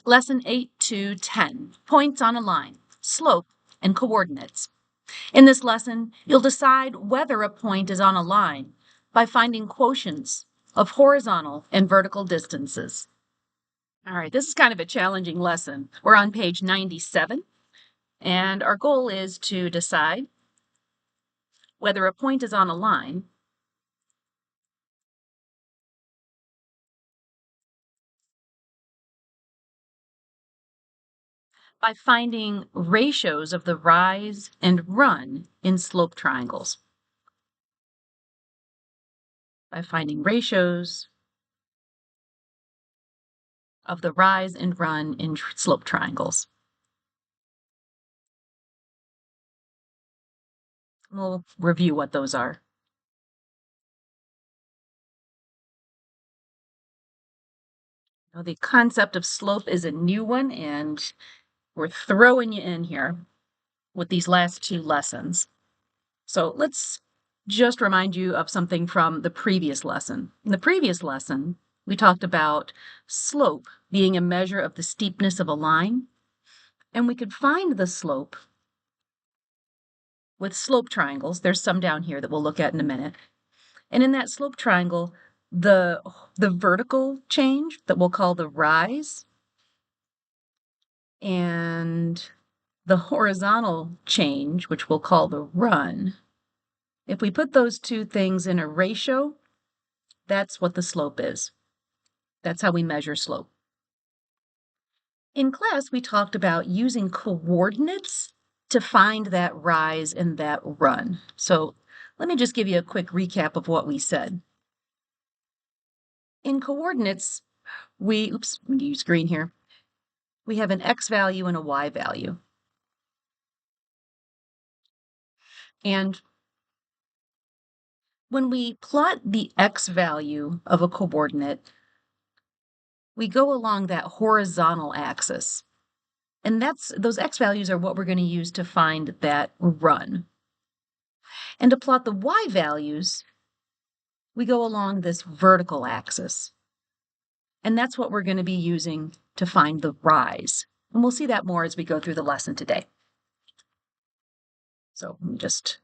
Lesson 8 to 10, points on a line, slope, and coordinates. In this lesson, you'll decide whether a point is on a line by finding quotients of horizontal and vertical distances. All right, this is kind of a challenging lesson. We're on page 97, and our goal is to decide whether a point is on a line by finding ratios of the rise and run in slope triangles. By finding ratios of the rise and run in slope triangles. We'll review what those are. Now, the concept of slope is a new one, and we're throwing you in here with these last two lessons. So let's just remind you of something from the previous lesson. In the previous lesson, we talked about slope being a measure of the steepness of a line, and we could find the slope with slope triangles. There's some down here that we'll look at in a minute. And in that slope triangle, the vertical change that we'll call the rise and the horizontal change, which we'll call the run, if we put those two things in a ratio, that's what the slope is. That's how we measure slope. In class, we talked about using coordinates to find that rise and that run. So let me just give you a quick recap of what we said. In coordinates, oops, I'm going to use green here. We have an x value and a y value. And when we plot the x value of a coordinate, we go along that horizontal axis. And those x values are what we're going to use to find that run. And to plot the y values, we go along this vertical axis. And that's what we're going to be using to find the rise. And we'll see that more as we go through the lesson today. So let me just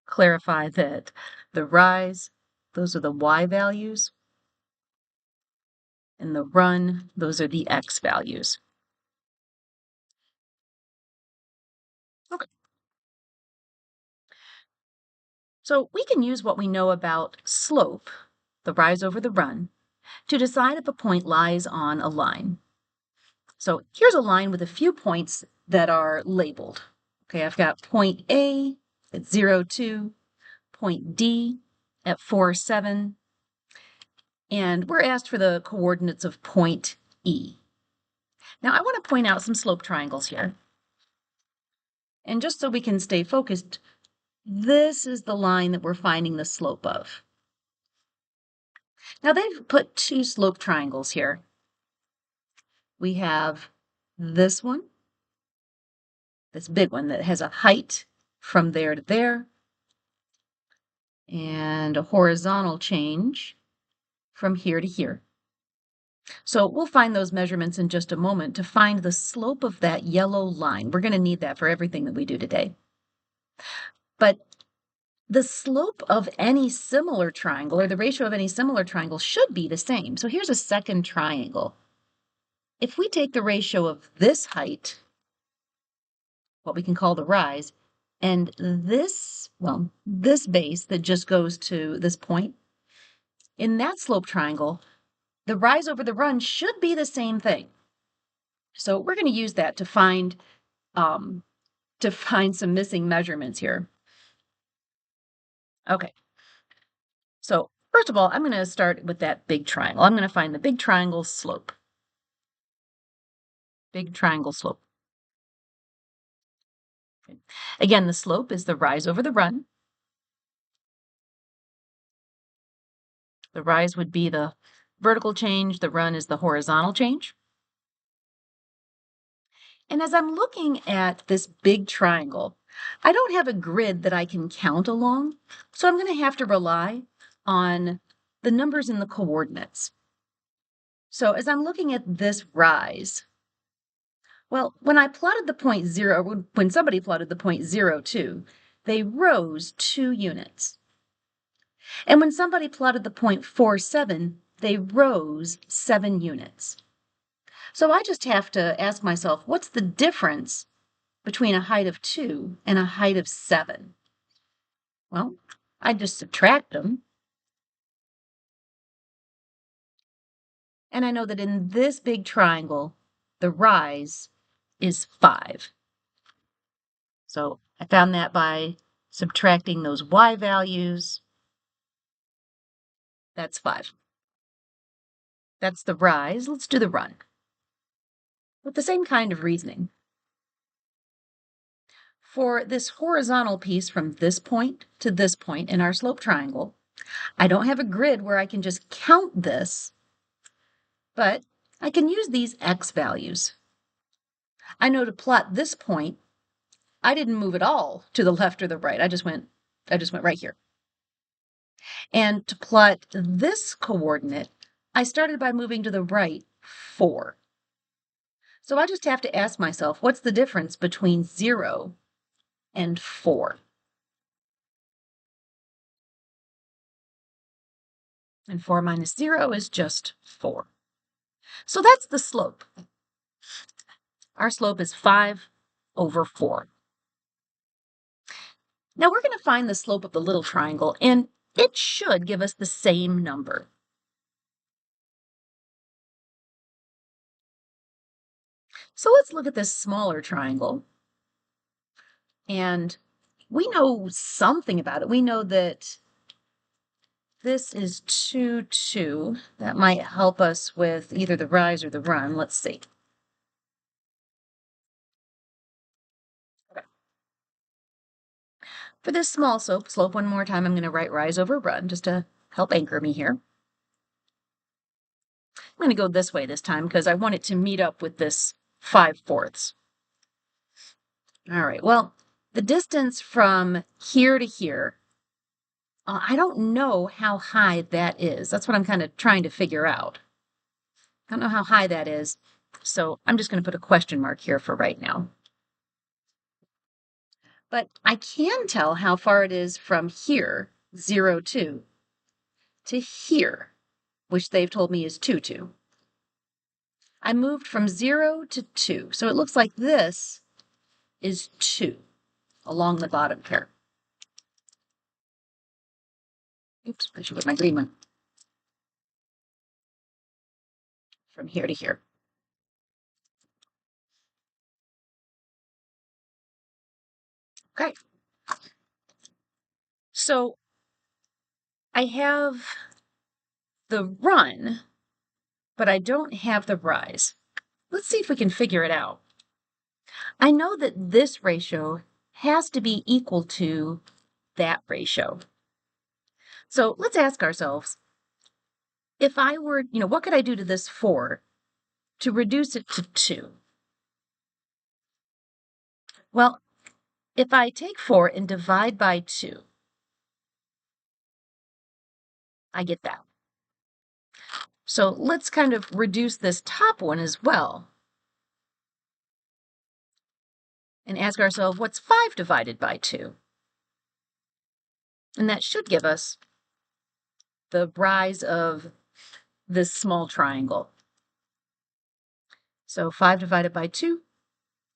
clarify that the rise, those are the y values, and the run, those are the x values. Okay. So we can use what we know about slope, the rise over the run, to decide if a point lies on a line. So here's a line with a few points that are labeled. Okay, I've got point A at 0, 2, point D at 4, 7, and we're asked for the coordinates of point E. Now I want to point out some slope triangles here. And just so we can stay focused, this is the line that we're finding the slope of. Now they've put two slope triangles here. We have this one, this big one that has a height from there to there, and a horizontal change from here to here. So we'll find those measurements in just a moment to find the slope of that yellow line. We're going to need that for everything that we do today. But the slope of any similar triangle, or the ratio of any similar triangle, should be the same. So here's a second triangle. If we take the ratio of this height, what we can call the rise, and this base that just goes to this point, in that slope triangle, the rise over the run should be the same thing. So we're going to use that to find some missing measurements here. Okay. So first of all, I'm going to start with that big triangle. I'm going to find the big triangle slope. Big triangle slope. Okay. Again, the slope is the rise over the run. The rise would be the vertical change. The run is the horizontal change. And as I'm looking at this big triangle, I don't have a grid that I can count along, so I'm going to have to rely on the numbers in the coordinates. So as I'm looking at this rise, Well, when I plotted the point 0, when somebody plotted the point 0, 2, they rose 2 units. And when somebody plotted the point 4, 7, they rose 7 units. So I just have to ask myself, what's the difference between a height of 2 and a height of 7? Well, I just subtract them. And I know that in this big triangle, the rise is 5. So I found that by subtracting those y values. That's 5. That's the rise. Let's do the run. With the same kind of reasoning. For this horizontal piece from this point to this point in our slope triangle, I don't have a grid where I can just count this, but I can use these x values. I know to plot this point, I didn't move at all to the left or the right. I just went right here. And to plot this coordinate, I started by moving to the right 4. So I just have to ask myself, what's the difference between 0 and 4? And 4 minus 0 is just 4. So that's the slope. Our slope is 5/4. Now we're going to find the slope of the little triangle, and it should give us the same number. So let's look at this smaller triangle. And we know something about it. We know that this is 2, 2. That might help us with either the rise or the run. Let's see. Okay. For this small slope, one more time, I'm going to write rise over run just to help anchor me here. I'm going to go this way this time because I want it to meet up with this 5/4. All right, well, the distance from here to here, I don't know how high that is. That's what I'm kind of trying to figure out. I don't know how high that is, so I'm just going to put a question mark here for right now. But I can tell how far it is from here, 0, 2, to here, which they've told me is 2, 2. I moved from 0 to 2, so it looks like this is 2 along the bottom here. Oops, I should put my green one. From here to here. Okay. So I have the run, but I don't have the rise. Let's see if we can figure it out. I know that this ratio has to be equal to that ratio. So let's ask ourselves, if I were, what could I do to this 4 to reduce it to 2? Well, if I take 4 and divide by 2, I get that. So let's kind of reduce this top one as well. And ask ourselves, what's 5 divided by 2? And that should give us the rise of this small triangle. So 5 divided by 2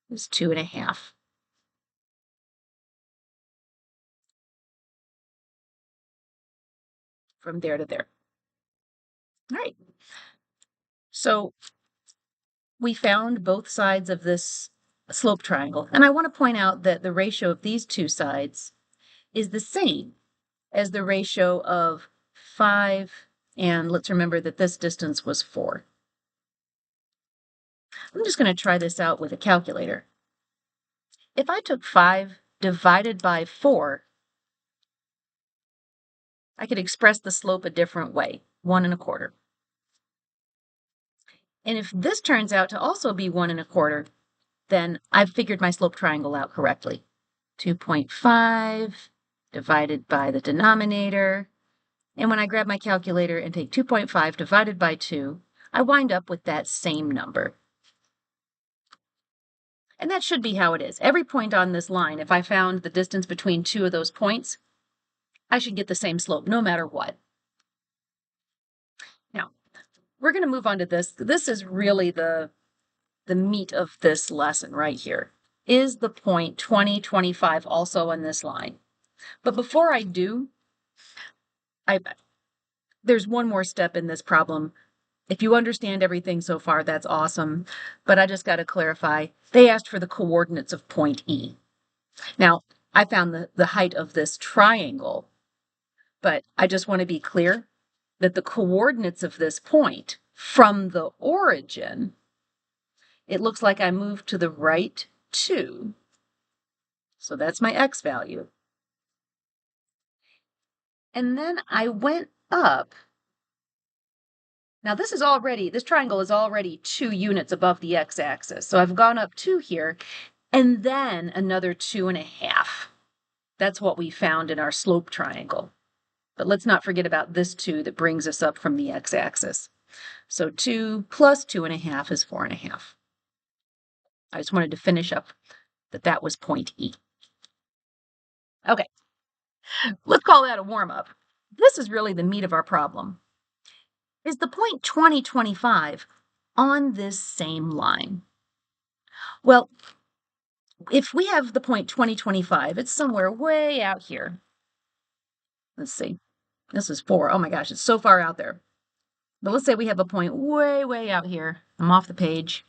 is 2.5. From there to there. All right. So we found both sides of this slope triangle. And I want to point out that the ratio of these two sides is the same as the ratio of 5, and let's remember that this distance was 4. I'm just going to try this out with a calculator. If I took 5 divided by 4, I could express the slope a different way, 1.25. And if this turns out to also be 1.25, then I've figured my slope triangle out correctly. 2.5 divided by the denominator. And when I grab my calculator and take 2.5 divided by 2, I wind up with that same number. And that should be how it is. Every point on this line, if I found the distance between two of those points, I should get the same slope no matter what. Now, we're going to move on to this. This is really the meat of this lesson right here. Is the point 20, 25 also on this line? But before I do, there's one more step in this problem. If you understand everything so far, that's awesome. But I just got to clarify. They asked for the coordinates of point E. Now, I found the height of this triangle, but I just want to be clear that the coordinates of this point from the origin, it looks like I moved to the right 2. So that's my x value. And then I went up. Now this triangle is already 2 units above the x-axis. So I've gone up 2 here, and then another 2.5. That's what we found in our slope triangle. But let's not forget about this 2 that brings us up from the x-axis. So 2 plus 2.5 is 4.5. I just wanted to finish up that was point E. Okay, let's call that a warm-up. This is really the meat of our problem. Is the point 20, 25 on this same line? Well, if we have the point 20, 25, it's somewhere way out here. Let's see. This is 4. Oh my gosh, it's so far out there. But let's say we have a point way, way out here. I'm off the page.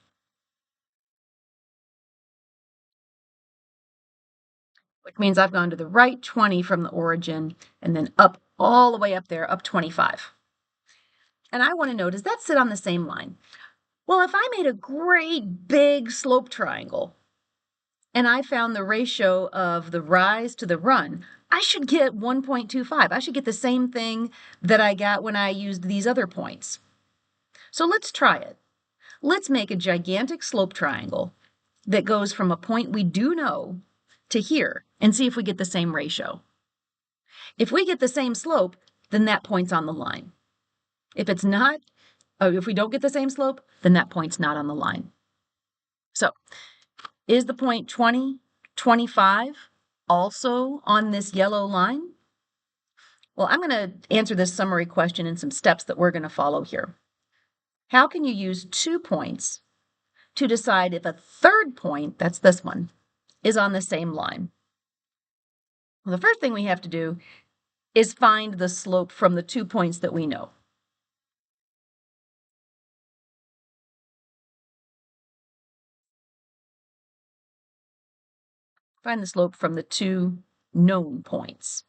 Which means I've gone to the right 20 from the origin and then up all the way up there, up 25. And I want to know, does that sit on the same line? Well, if I made a great big slope triangle and I found the ratio of the rise to the run, I should get 1.25. I should get the same thing that I got when I used these other points. So let's try it. Let's make a gigantic slope triangle that goes from a point we do know to here and see if we get the same ratio. If we get the same slope, then that point's on the line. If it's not, if we don't get the same slope, then that point's not on the line. So, is the point 20, 25 also on this yellow line? Well, I'm going to answer this summary question in some steps that we're going to follow here. How can you use 2 points to decide if a third point, that's this one, is on the same line? Well, the first thing we have to do is find the slope from the 2 points that we know. Find the slope from the 2 known points.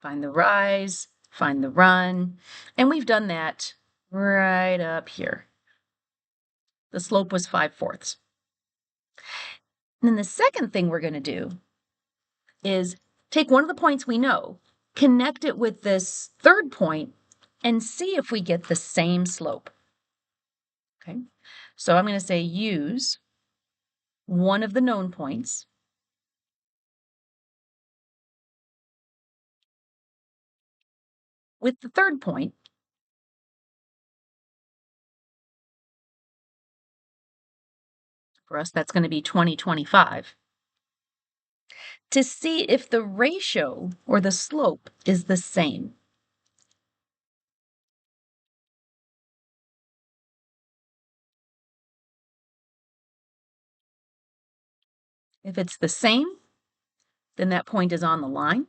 Find the rise, find the run, and we've done that right up here. The slope was 5/4. And then the second thing we're going to do is take one of the points we know, connect it with this third point, and see if we get the same slope. Okay, so I'm going to say use one of the known points with the third point. For us, that's going to be 20, 25. To see if the ratio or the slope is the same. If it's the same, then that point is on the line.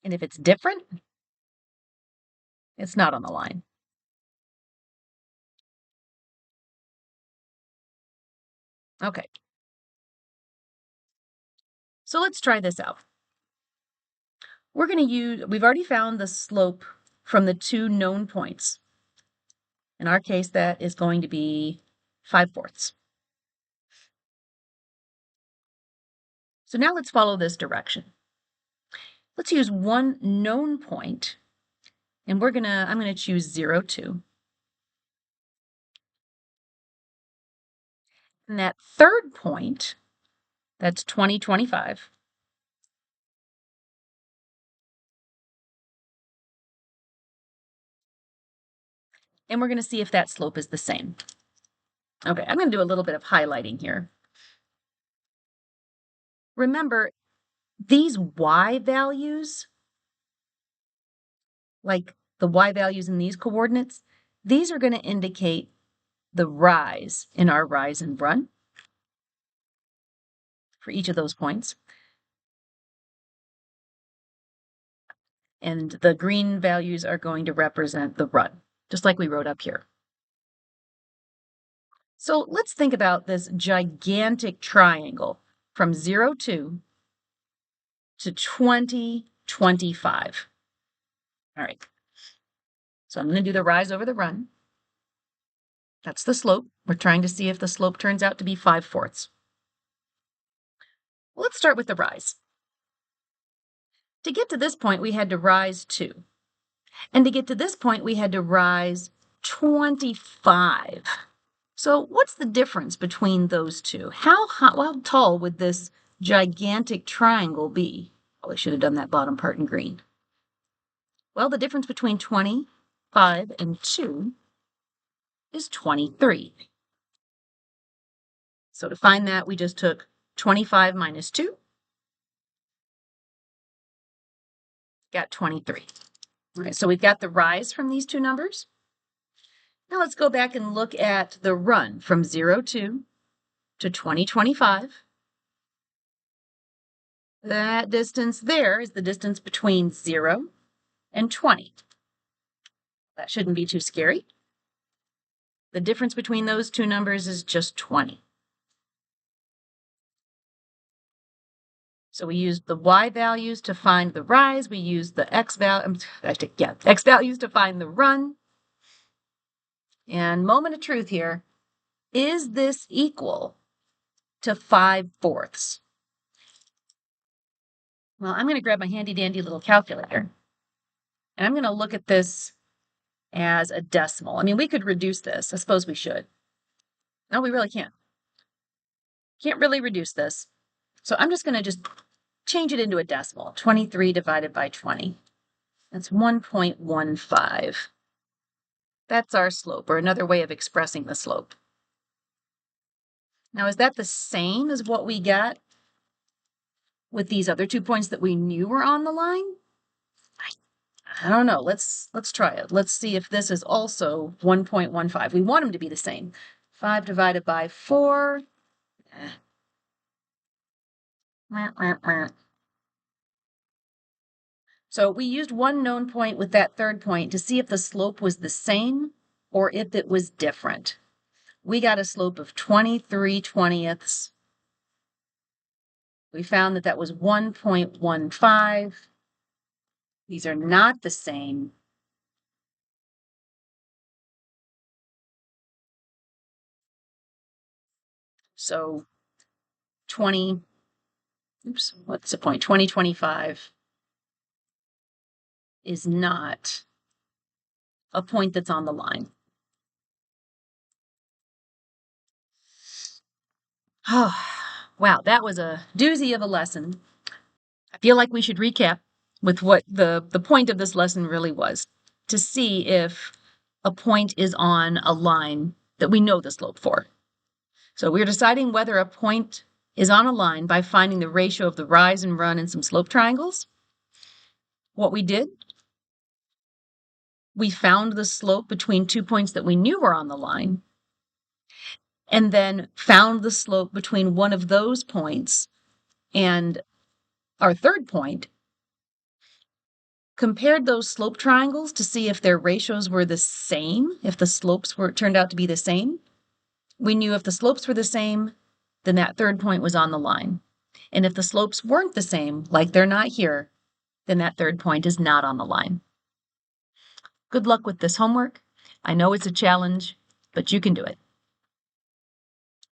And if it's different, it's not on the line. Okay. So let's try this out. We've already found the slope from the 2 known points. In our case, that is going to be 5/4. So now let's follow this direction. Let's use one known point, and I'm going to choose 0, 2. And that third point, that's 20, 25. and we're going to see if that slope is the same. Okay, I'm going to do a little bit of highlighting here. Remember, these y values, like the y values in these coordinates, these are going to indicate the rise in our rise and run for each of those points. And the green values are going to represent the run, just like we wrote up here. So let's think about this gigantic triangle from 0, 2 to 20, 25. All right. So I'm going to do the rise over the run. That's the slope. We're trying to see if the slope turns out to be 5/4. Well, let's start with the rise. To get to this point, we had to rise 2. And to get to this point, we had to rise 25. So what's the difference between those two? How tall would this gigantic triangle be? Probably should have done that bottom part in green. Well, the difference between 25 and 2 is 23. So to find that, we just took 25 minus 2, got 23. All right, so we've got the rise from these two numbers. Now let's go back and look at the run from 0, 2 to 20, 25. That distance there is the distance between 0 and 20. That shouldn't be too scary. The difference between those two numbers is just 20. So we used the y values to find the rise. We used the x values to find the run. And moment of truth here, is this equal to 5/4? Well, I'm going to grab my handy dandy little calculator, and I'm going to look at this as a decimal. I mean, we could reduce this. I suppose we should. No, we really can't. Can't really reduce this. So I'm just going to change it into a decimal. 23 divided by 20. That's 1.15. That's our slope, or another way of expressing the slope. Now, is that the same as what we got with these other 2 points that we knew were on the line? I don't know. Let's try it. Let's see if this is also 1.15. We want them to be the same. 5 divided by 4. So we used one known point with that third point to see if the slope was the same or if it was different. We got a slope of 23/20. We found that that was 1.15. These are not the same. So 2025 is not a point that's on the line. Oh, wow, that was a doozy of a lesson. I feel like we should recap with what the point of this lesson really was, to see if a point is on a line that we know the slope for. So we're deciding whether a point is on a line by finding the ratio of the rise and run in some slope triangles. What we did, we found the slope between 2 points that we knew were on the line, and then found the slope between one of those points and our third point, compared those slope triangles to see if their ratios were the same, if the slopes turned out to be the same. We knew if the slopes were the same, then that third point was on the line. And if the slopes weren't the same, like they're not here, then that third point is not on the line. Good luck with this homework. I know it's a challenge, but you can do it.